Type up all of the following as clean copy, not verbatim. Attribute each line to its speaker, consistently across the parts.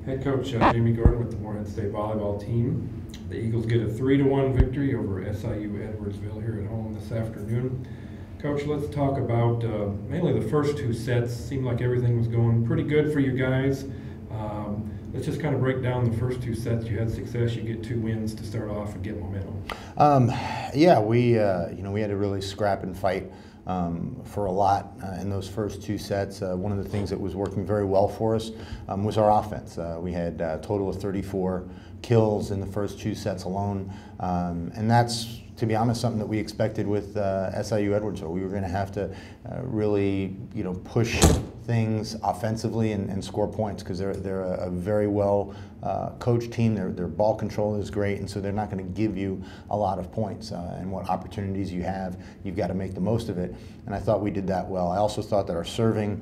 Speaker 1: Head coach Jaime Gordon with the Morehead State volleyball team. The Eagles get a 3-1 victory over SIU Edwardsville here at home this afternoon. Coach, let's talk about mainly the first two sets. Seemed like everything was going pretty good for you guys. Let's just kind of break down the first two sets. You had success. You get 2 wins to start off and get momentum.
Speaker 2: Yeah, we had to really scrap and fight for a lot in those first 2 sets. One of the things that was working very well for us was our offense. We had a total of 34 kills in the first 2 sets alone, and that's, to be honest, something that we expected with SIU Edwardsville. We were going to have to really, push things offensively and score points because they're a very well coached team. Their ball control is great, and so they're not going to give you a lot of points. And what opportunities you have, you've got to make the most of it. And I thought we did that well. I also thought that our serving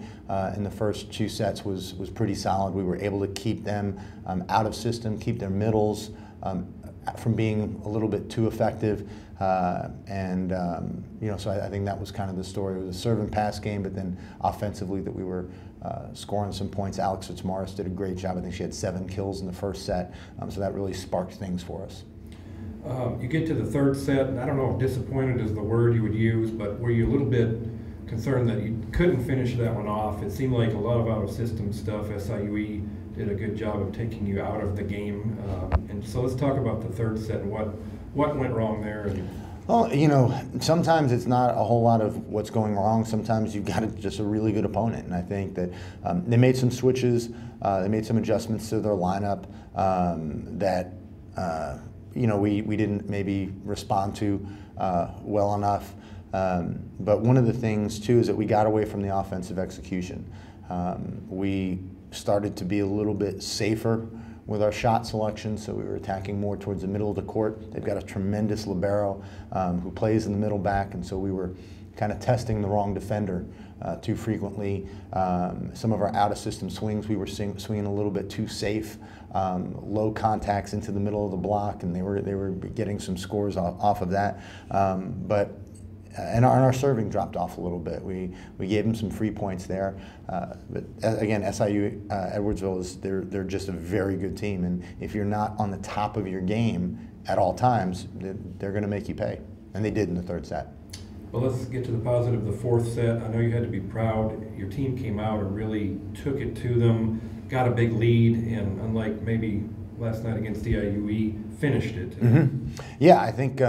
Speaker 2: in the first 2 sets was pretty solid. We were able to keep them out of system, keep their middles from being a little bit too effective, so I think that was kind of the story. It was a serve and pass game, but then offensively that we were scoring some points. Alex Fitzmaurice did a great job. I think she had 7 kills in the first set, so that really sparked things for us.
Speaker 1: You get to the third set, and I don't know if disappointed is the word you would use, but were you a little bit concerned that you couldn't finish that one off? It seemed like a lot of out-of-system stuff. SIUE did a good job of taking you out of the game. And so let's talk about the third set and what went wrong there.
Speaker 2: Well, sometimes it's not a whole lot of what's going wrong. Sometimes you've got just a really good opponent. And I think that they made some switches, they made some adjustments to their lineup that, we didn't maybe respond to well enough. But one of the things, too, is that we got away from the offensive execution. We started to be a little bit safer with our shot selection, so we were attacking more towards the middle of the court. They've got a tremendous libero who plays in the middle back, and so we were kind of testing the wrong defender too frequently. Some of our out-of-system swings, we were swinging a little bit too safe, low contacts into the middle of the block, and they were getting some scores off of that. And our serving dropped off a little bit. We gave them some free points there, but again, SIU Edwardsville they're just a very good team, and if you're not on the top of your game at all times, they're going to make you pay, and they did in the third set.
Speaker 1: Well, let's get to the positive. The fourth set, I know you had to be proud. Your team came out and really took it to them, got a big lead, and unlike maybe last night against the IUE, finished it.
Speaker 2: Mm-hmm. Yeah, I think.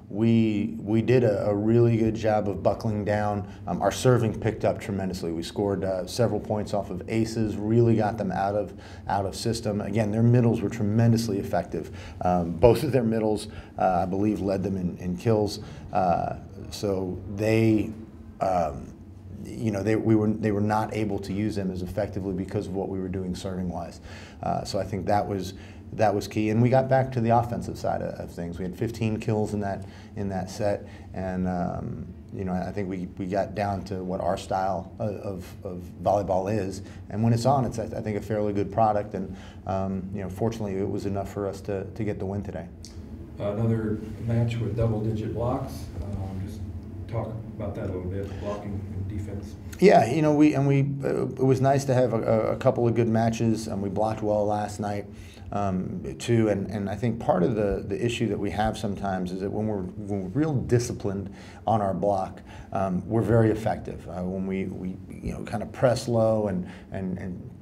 Speaker 2: We did a really good job of buckling down. Our serving picked up tremendously. We scored several points off of aces, really got them out of system. Again, their middles were tremendously effective. Both of their middles, I believe, led them in kills. So they were not able to use them as effectively because of what we were doing serving-wise. So I think that was key, and we got back to the offensive side of things. We had 15 kills in that set, and I think we got down to what our style of volleyball is, and when it's on, it's I think a fairly good product, and fortunately it was enough for us to get the win today.
Speaker 1: Another match with double-digit blocks. Just talk about that a little bit, blocking and defense.
Speaker 2: Yeah, it was nice to have a couple of good matches, and we blocked well last night too. And I think part of the issue that we have sometimes is that when we're real disciplined on our block, we're very effective. When we kind of press low and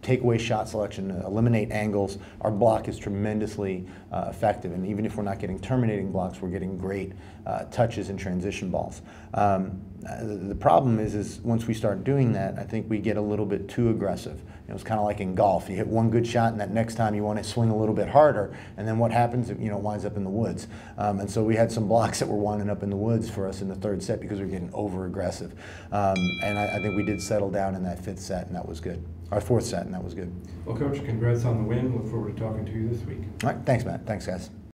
Speaker 2: take away shot selection, eliminate angles, our block is tremendously effective. And even if we're not getting terminating blocks, we're getting great touches and transition balls. The problem is once we start doing that, I think we get a little bit too aggressive. It's kind of like in golf. You hit one good shot, and that next time you want to swing a little bit harder, and then what happens? It winds up in the woods. And so we had some blocks that were winding up in the woods for us in the third set because we were getting over-aggressive. And I think we did settle down in that fifth set, and that was good. Our fourth set, and that was good.
Speaker 1: Well, Coach, congrats on the win. Look forward to talking to you this week.
Speaker 2: All right, thanks, Matt. Thanks, guys.